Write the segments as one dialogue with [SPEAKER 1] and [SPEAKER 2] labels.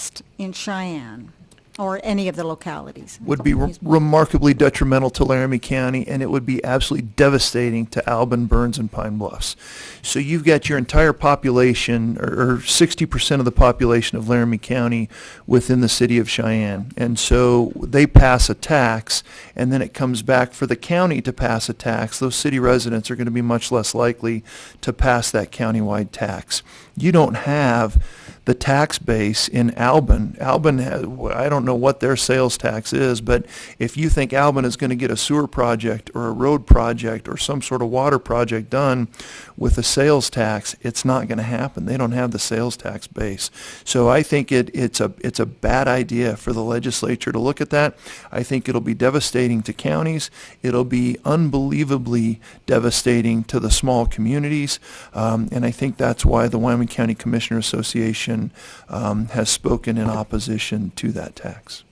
[SPEAKER 1] passed in Cheyenne or any of the localities.
[SPEAKER 2] Would be remarkably detrimental to Laramie County, and it would be absolutely devastating to Albin, Burns, and Pine Bluffs. So you've got your entire population, or 60% of the population of Laramie County within the city of Cheyenne. And so they pass a tax, and then it comes back for the county to pass a tax. Those city residents are going to be much less likely to pass that countywide tax. You don't have the tax base in Albin. Albin has, I don't know what their sales tax is, but if you think Albin is going to get a sewer project or a road project or some sort of water project done with a sales tax, it's not going to happen. They don't have the sales tax base. So I think it's a bad idea for the legislature to look at that. I think it'll be devastating to counties. It'll be unbelievably devastating to the small communities. And I think that's why the Wyoming County Commissioner Association has spoken in opposition to that tax.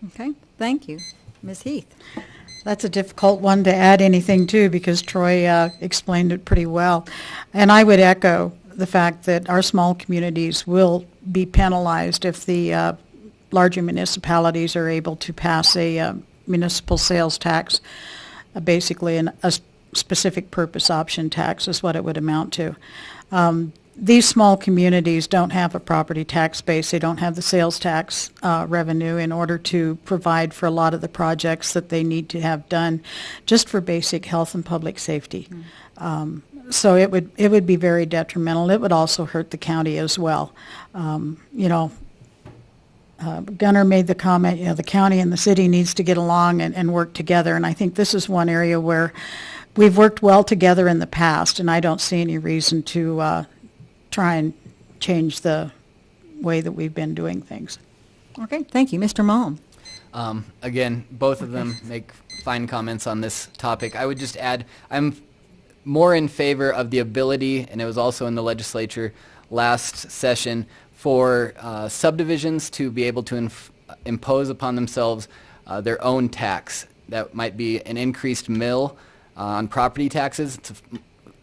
[SPEAKER 1] Okay, thank you. Ms. Heath.
[SPEAKER 3] That's a difficult one to add anything to because Troy explained it pretty well. And I would echo the fact that our small communities will be penalized if the larger municipalities are able to pass a municipal sales tax, basically a specific purpose option tax is what it would amount to. These small communities don't have a property tax base. They don't have the sales tax revenue in order to provide for a lot of the projects that they need to have done just for basic health and public safety. So it would be very detrimental. It would also hurt the county as well. Gunnar made the comment, the county and the city needs to get along and work together, and I think this is one area where we've worked well together in the past, and I don't see any reason to try and change the way that we've been doing things.
[SPEAKER 1] Okay, thank you. Mr. Malm.
[SPEAKER 4] Again, both of them make fine comments on this topic. I would just add, I'm more in favor of the ability, and it was also in the legislature last session, for subdivisions to be able to impose upon themselves their own tax. That might be an increased mill on property taxes. It's a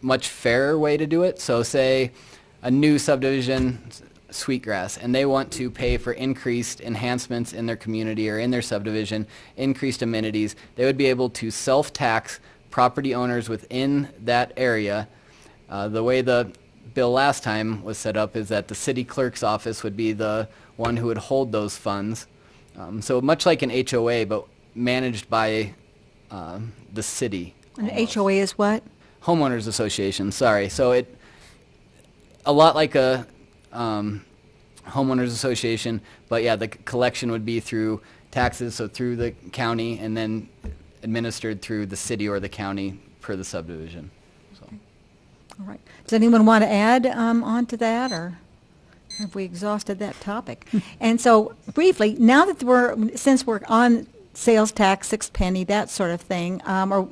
[SPEAKER 4] much fairer way to do it. So say a new subdivision, Sweetgrass, and they want to pay for increased enhancements in their community or in their subdivision, increased amenities, they would be able to self-tax property owners within that area. The way the bill last time was set up is that the city clerk's office would be the one who would hold those funds. So much like an HOA, but managed by the city.
[SPEAKER 1] An HOA is what?
[SPEAKER 4] Homeowners Association, sorry. So a lot like a homeowners association, but yeah, the collection would be through taxes, so through the county, and then administered through the city or the county per the subdivision. So.
[SPEAKER 1] Okay. All right. Does anyone want to add on to that, or have we exhausted that topic? And so, briefly, now that since we're on sales tax, 6 penny, that sort of thing, or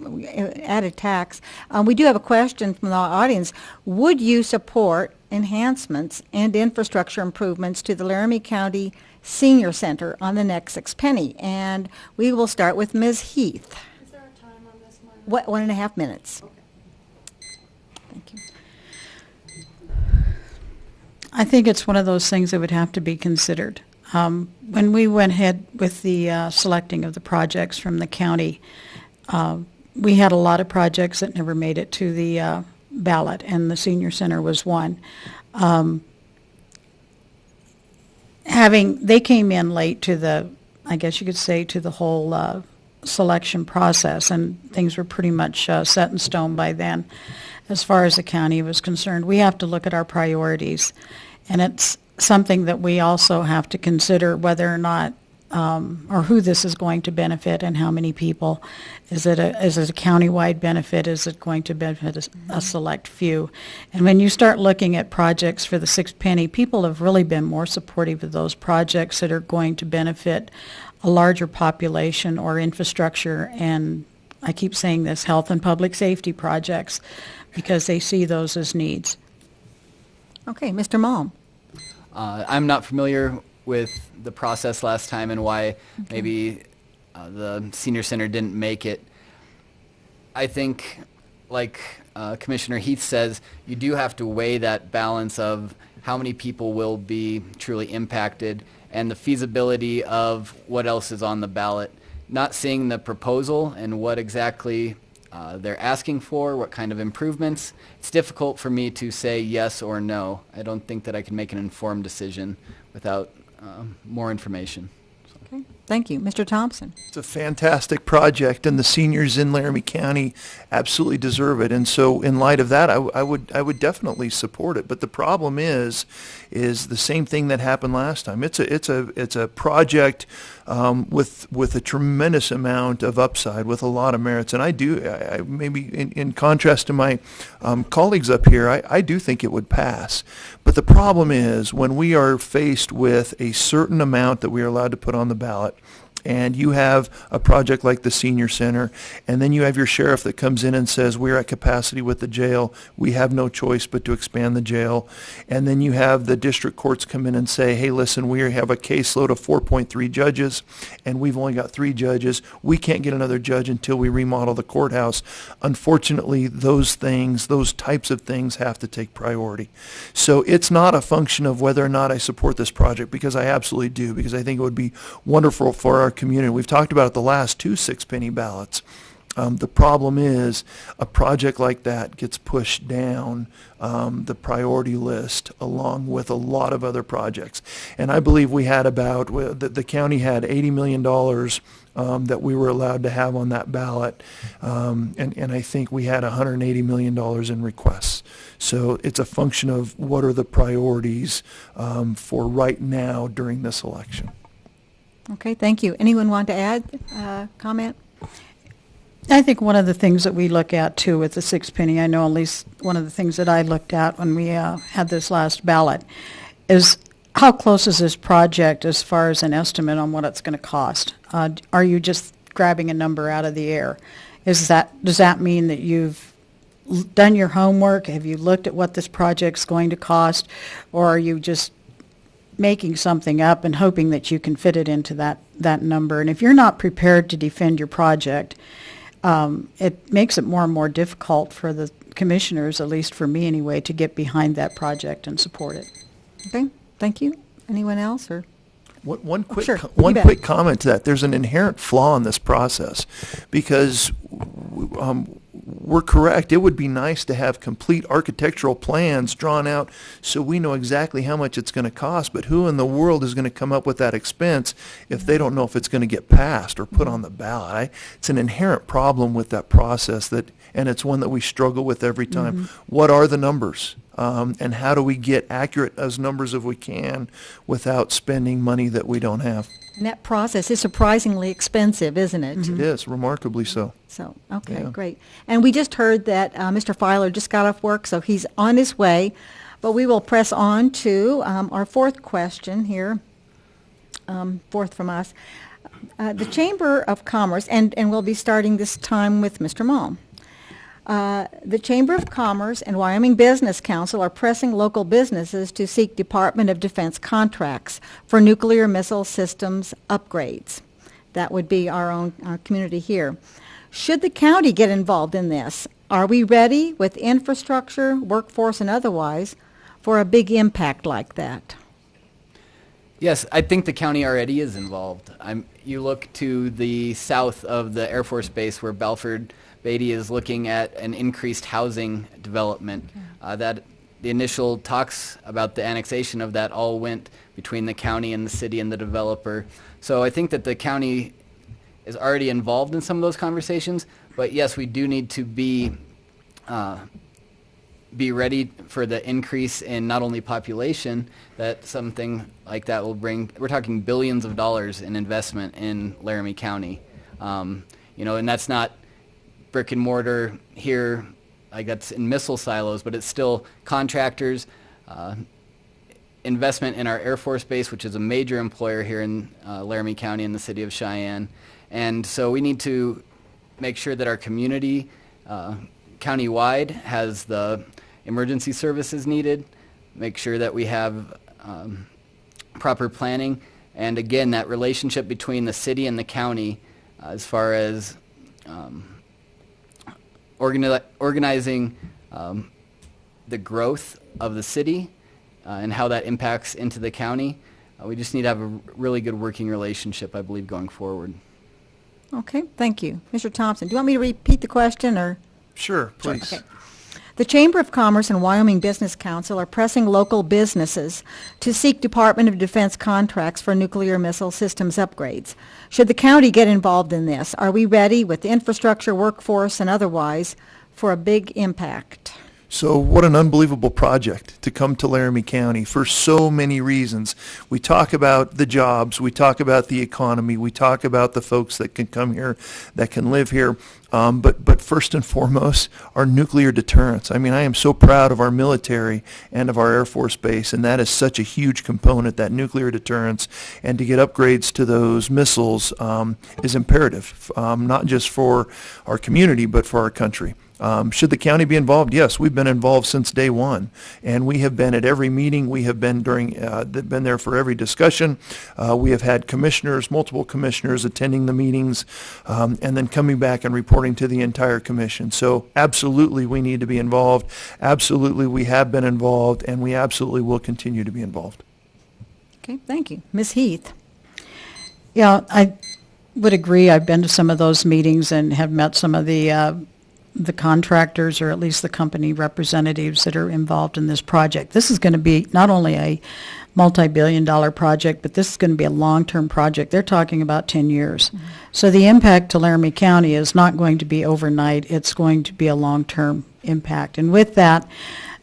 [SPEAKER 1] added tax, we do have a question from the audience. Would you support enhancements and infrastructure improvements to the Laramie County Senior Center on the next 6 penny? And we will start with Ms. Heath.
[SPEAKER 5] Is there a time on this one?
[SPEAKER 1] 1.5 minutes.
[SPEAKER 5] Okay.
[SPEAKER 1] Thank you.
[SPEAKER 3] I think it's one of those things that would have to be considered. When we went ahead with the selecting of the projects from the county, we had a lot of projects that never made it to the ballot, and the senior center was one. They came in late to the, I guess you could say, to the whole selection process, and things were pretty much set in stone by then as far as the county was concerned. We have to look at our priorities, and it's something that we also have to consider whether or not or who this is going to benefit and how many people. Is it a countywide benefit? Is it going to benefit a select few? And when you start looking at projects for the 6 penny, people have really been more supportive of those projects that are going to benefit a larger population or infrastructure, and I keep saying this, health and public safety projects, because they see those as needs.
[SPEAKER 1] Okay, Mr. Malm.
[SPEAKER 4] I'm not familiar with the process last time and why maybe the senior center didn't make it. I think, like Commissioner Heath says, you do have to weigh that balance of how many people will be truly impacted, and the feasibility of what else is on the ballot. Not seeing the proposal and what exactly they're asking for, what kind of improvements, it's difficult for me to say yes or no. I don't think that I can make an informed decision without more information.
[SPEAKER 1] Okay. Thank you. Mr. Thompson?
[SPEAKER 2] It's a fantastic project, and the seniors in Laramie County absolutely deserve it. And so, in light of that, I would definitely support it. But the problem is the same thing that happened last time. It's a project with a tremendous amount of upside, with a lot of merits. And I maybe in contrast to my colleagues up here, I do think it would pass. But the problem is when we are faced with a certain amount that we are allowed to put on the ballot, and you have a project like the senior center, and then you have your sheriff that comes in and says, we're at capacity with the jail, we have no choice but to expand the jail. And then you have the district courts come in and say, hey, listen, we have a caseload of 4.3 judges, and we've only got 3 judges. We can't get another judge until we remodel the courthouse. Unfortunately, those types of things have to take priority. So it's not a function of whether or not I support this project, because I absolutely do, because I think it would be wonderful for our community. We've talked about it the last 2 6-penny ballots. The problem is a project like that gets pushed down the priority list along with a lot of other projects. And I believe we had the county had $80 million that we were allowed to have on that ballot. And I think we had $180 million in requests. So it's a function of what are the priorities for right now during this election.
[SPEAKER 1] Okay, thank you. Anyone want to add comment?
[SPEAKER 3] I think one of the things that we look at too with the 6-penny, I know at least one of the things that I looked at when we had this last ballot, is how close is this project as far as an estimate on what it's going to cost? Are you just grabbing a number out of the air? Does that mean that you've done your homework? Have you looked at what this project's going to cost? Or are you just making something up and hoping that you can fit it into that number? And if you're not prepared to defend your project, it makes it more and more difficult for the commissioners, at least for me anyway, to get behind that project and support it.
[SPEAKER 1] Okay, thank you. Anyone else? Or
[SPEAKER 2] One quick
[SPEAKER 1] sure.
[SPEAKER 2] quick comment to that. There's an inherent flaw in this process, because we're correct. It would be nice to have complete architectural plans drawn out so we know exactly how much it's going to cost, but who in the world is going to come up with that expense if they don't know if it's going to get passed or put on the ballot? It's an inherent problem with that process, and it's one that we struggle with every time. What are the numbers? And how do we get accurate as numbers as we can without spending money that we don't have?
[SPEAKER 1] And that process is surprisingly expensive, isn't it?
[SPEAKER 2] It is, remarkably so.
[SPEAKER 1] So, okay,
[SPEAKER 2] Yeah.
[SPEAKER 1] great. And we just heard that Mr. Filer just got off work, so he's on his way. But we will press on to our fourth question here, fourth from us. The Chamber of Commerce, and we'll be starting this time with Mr. Malm. The Chamber of Commerce and Wyoming Business Council are pressing local businesses to seek Department of Defense contracts for nuclear missile systems upgrades. That would be our community here. Should the county get involved in this? Are we ready with infrastructure, workforce, and otherwise for a big impact like that?
[SPEAKER 4] Yes, I think the county already is involved. You look to the south of the Air Force Base where Belford Beatty is looking at an increased housing development. That the initial talks about the annexation of that all went between the county and the city and the developer. So I think that the county is already involved in some of those conversations. But yes, we do need to be ready for the increase in not only population that something like that will bring. We're talking billions of dollars in investment in Laramie County, and that's not brick and mortar here, like that's in missile silos, but it's still contractors, investment in our Air Force Base, which is a major employer here in Laramie County in the city of Cheyenne. And so we need to make sure that our community countywide has the emergency services needed, make sure that we have proper planning, and again, that relationship between the city and the county as far as organizing the growth of the city and how that impacts into the county. We just need to have a really good working relationship, I believe, going forward.
[SPEAKER 1] Okay, thank you. Mr. Thompson, do you want me to repeat the question, or?
[SPEAKER 2] Sure, please.
[SPEAKER 1] Okay. The Chamber of Commerce and Wyoming Business Council are pressing local businesses to seek Department of Defense contracts for nuclear missile systems upgrades. Should the county get involved in this? Are we ready with the infrastructure, workforce, and otherwise for a big impact?
[SPEAKER 2] So what an unbelievable project to come to Laramie County for so many reasons. We talk about the jobs, we talk about the economy, we talk about the folks that can come here, that can live here. But first and foremost, our nuclear deterrence. I mean, I am so proud of our military and of our Air Force Base, and that is such a huge component, that nuclear deterrence. And to get upgrades to those missiles is imperative, not just for our community, but for our country. Should the county be involved? Yes, we've been involved since day one, and we have been at every meeting. We have been been there for every discussion. We have had commissioners, multiple commissioners attending the meetings, and then coming back and reporting to the entire commission. So absolutely we need to be involved. Absolutely we have been involved, and we absolutely will continue to be involved.
[SPEAKER 1] Okay, thank you. Ms. Heath.
[SPEAKER 3] Yeah, I would agree. I've been to some of those meetings and have met some of the contractors, or at least the company representatives that are involved in this project. This is going to be not only a multi-billion-dollar project, but this is going to be a long-term project. They're talking about 10 years. Mm-hmm. So the impact to Laramie County is not going to be overnight. It's going to be a long-term impact. And with that,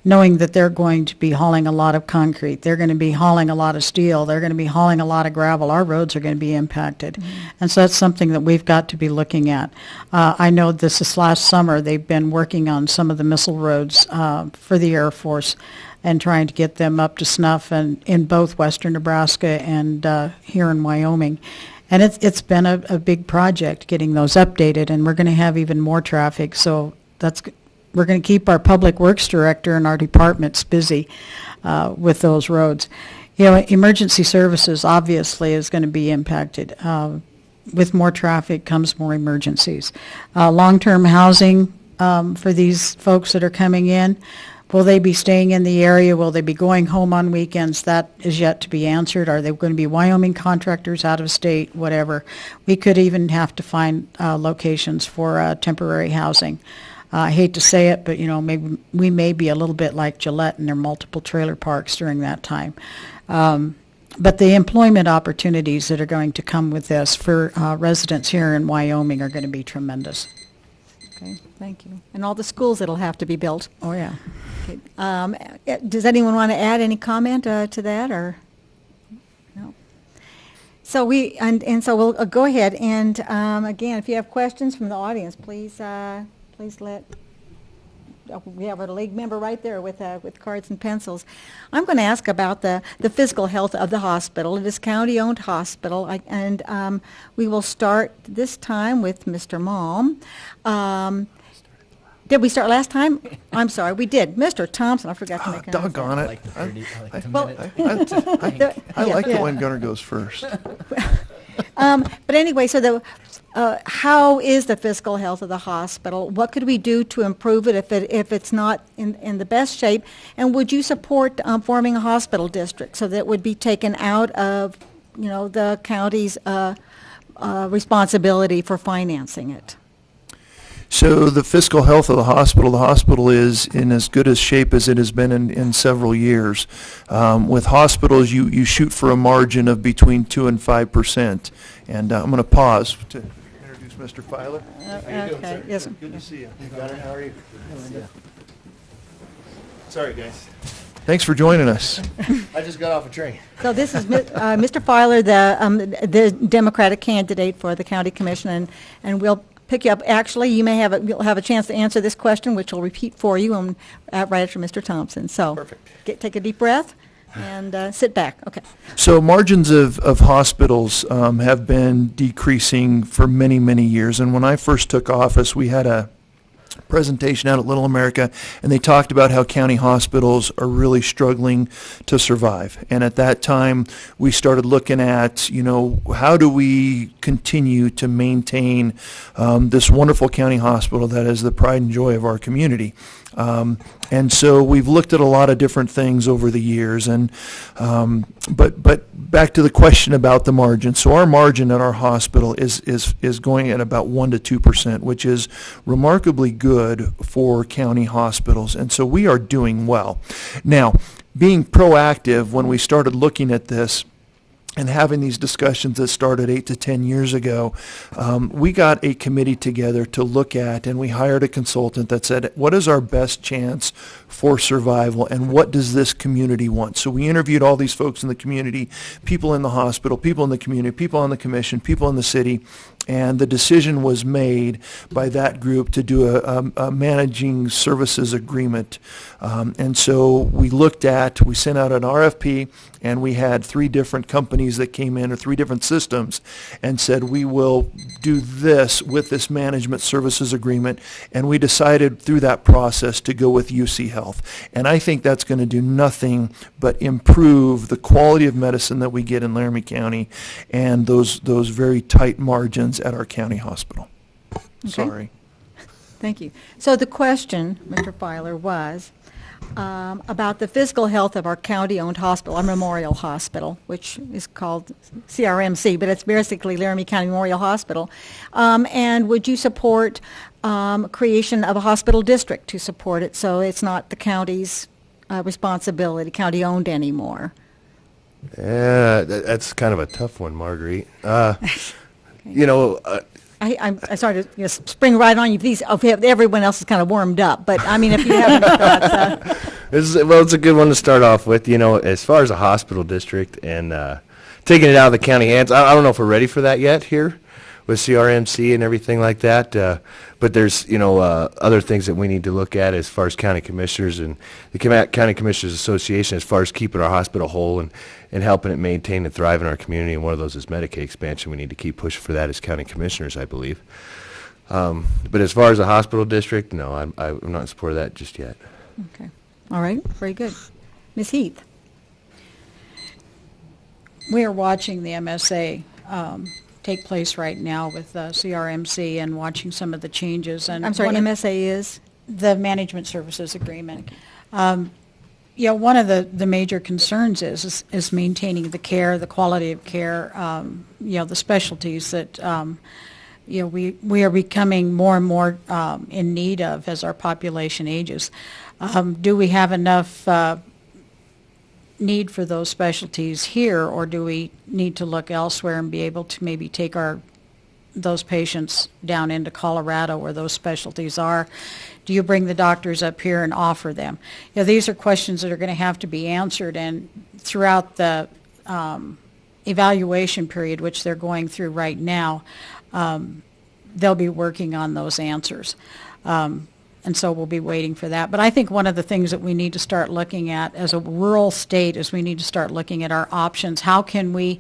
[SPEAKER 3] knowing that they're going to be hauling a lot of concrete, they're going to be hauling a lot of steel, they're going to be hauling a lot of gravel, our roads are going to be impacted. Mm-hmm. And so that's something that we've got to be looking at. I know this last summer they've been working on some of the missile roads for the Air Force and trying to get them up to snuff, and in both western Nebraska and here in Wyoming. And it's been a big project getting those updated, and we're going to have even more traffic, so we're going to keep our public works director and our departments busy with those roads. You know, emergency services obviously is going to be impacted. With more traffic comes more emergencies. Long-term housing for these folks that are coming in, will they be staying in the area? Will they be going home on weekends? That is yet to be answered. Are they going to be Wyoming contractors out of state? Whatever. We could even have to find locations for temporary housing. I hate to say it, but maybe we may be a little bit like Gillette, and there are multiple trailer parks during that time. But the employment opportunities that are going to come with this for residents here in Wyoming are going to be tremendous.
[SPEAKER 1] Okay, thank you. And all the schools that'll have to be built.
[SPEAKER 3] Oh, yeah.
[SPEAKER 1] Okay. Does anyone want to add any comment to that, or no? So so we'll go ahead and again, if you have questions from the audience, please let. We have a league member right there with cards and pencils. I'm going to ask about the physical health of the hospital. It is county-owned hospital, and we will start this time with Mr. Malm. Did we start last time? I'm sorry, we did. Mr. Thompson, I forgot to make an announcement.
[SPEAKER 2] Doggone it. I like it when Gunnar goes first.
[SPEAKER 1] But anyway, so how is the physical health of the hospital? What could we do to improve it if it's not in the best shape? And would you support forming a hospital district so that it would be taken out of the county's responsibility for financing it?
[SPEAKER 2] So the fiscal health of the hospital is in as good a shape as it has been in several years. With hospitals, you shoot for a margin of between 2 and 5%. And I'm going to pause to introduce Mr. Filer. How you doing, sir?
[SPEAKER 1] Yes.
[SPEAKER 2] Good to see you. Gunnar, how are you? Sorry, guys. Thanks for joining us.
[SPEAKER 6] I just got off a train.
[SPEAKER 1] So this is Mr. Filer, the Democratic candidate for the county commission, and we'll pick you up. Actually, you'll have a chance to answer this question, which we'll repeat for you right after Mr. Thompson. So
[SPEAKER 2] perfect.
[SPEAKER 1] Take a deep breath and sit back. Okay.
[SPEAKER 2] So margins of hospitals have been decreasing for many, many years. And when I first took office, we had a presentation out at Little America, and they talked about how county hospitals are really struggling to survive. And at that time, we started looking at, how do we continue to maintain this wonderful county hospital that is the pride and joy of our community. And so we've looked at a lot of different things over the years. And but back to the question about the margin. So our margin at our hospital is going at about 1 to 2%, which is remarkably good for county hospitals. And so we are doing well. Now, being proactive when we started looking at this and having these discussions that started 8 to 10 years ago, we got a committee together to look at, and we hired a consultant that said, what is our best chance for survival, and what does this community want? So we interviewed all these folks in the community, people in the hospital, people in the community, people on the commission, people in the city, and the decision was made by that group to do a managing services agreement. And so we sent out an RFP, and we had 3 different companies that came in, or 3 different systems, and said, we will do this with this management services agreement. And we decided through that process to go with UC Health. And I think that's going to do nothing but improve the quality of medicine that we get in Laramie County and those very tight margins at our county hospital.
[SPEAKER 1] Okay.
[SPEAKER 2] Sorry.
[SPEAKER 1] Thank you. So the question, Mr. Filer, was about the physical health of our county-owned hospital, our Memorial Hospital, which is called CRMC, but it's basically Laramie County Memorial Hospital. And would you support creation of a hospital district to support it, so it's not the county's responsibility, county-owned anymore?
[SPEAKER 6] Yeah, that's kind of a tough one, Marguerite.
[SPEAKER 1] I'm sorry to spring right on you. These, everyone else is kind of warmed up, but I mean, if you have any thoughts.
[SPEAKER 6] It's a good one to start off with. As far as a hospital district and taking it out of the county hands, I don't know if we're ready for that yet here with CRMC and everything like that. But there's, other things that we need to look at as far as county commissioners and the County Commissioners Association as far as keeping our hospital whole and helping it maintain and thrive in our community. And one of those is Medicaid expansion. We need to keep pushing for that as county commissioners, I believe. But as far as a hospital district, no, I'm not in support of that just yet.
[SPEAKER 1] Okay. All right. Very good. Ms. Heath.
[SPEAKER 3] We are watching the MSA take place right now with CRMC and watching some of the changes. And
[SPEAKER 1] I'm sorry, MSA is?
[SPEAKER 3] The Management Services Agreement. One of the major concerns is maintaining the care, the quality of care, the specialties that, we are becoming more and more in need of as our population ages. Do we have enough need for those specialties here, or do we need to look elsewhere and be able to maybe take those patients down into Colorado where those specialties are? Do you bring the doctors up here and offer them? These are questions that are going to have to be answered, and throughout the evaluation period, which they're going through right now, they'll be working on those answers. And so we'll be waiting for that. But I think one of the things that we need to start looking at as a rural state is we need to start looking at our options. How can we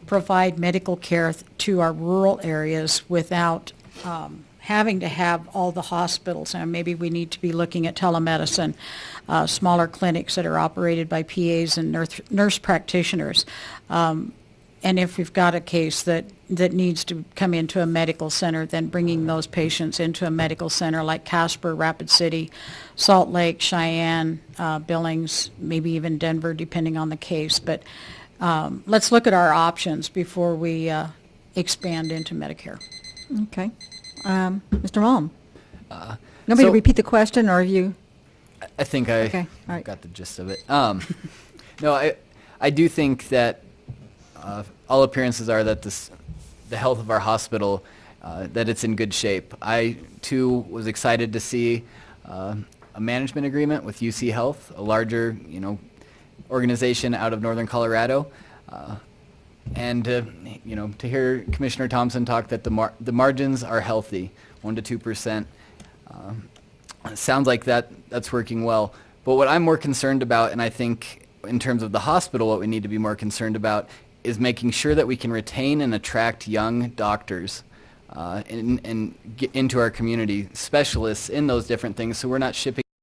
[SPEAKER 3] provide medical care to our rural areas without having to have all the hospitals? And maybe we need to be looking at telemedicine, smaller clinics that are operated by PAs and nurse practitioners. And if we've got a case that needs to come into a medical center, then bringing those patients into a medical center like Casper, Rapid City, Salt Lake, Cheyenne, Billings, maybe even Denver, depending on the case. But let's look at our options before we expand into Medicare.
[SPEAKER 1] Okay. Mr. Malm. Nobody to repeat the question, or you?
[SPEAKER 4] I think
[SPEAKER 1] Okay. All right.
[SPEAKER 4] got the gist of it. No, I do think that all appearances are that the health of our hospital, that it's in good shape. I, too, was excited to see a management agreement with UC Health, a larger, organization out of northern Colorado. And to hear Commissioner Thompson talk that the margins are healthy, 1 to 2%. Sounds like that's working well. But what I'm more concerned about, and I think in terms of the hospital, what we need to be more concerned about is making sure that we can retain and attract young doctors and get into our community, specialists in those different things, so we're not shipping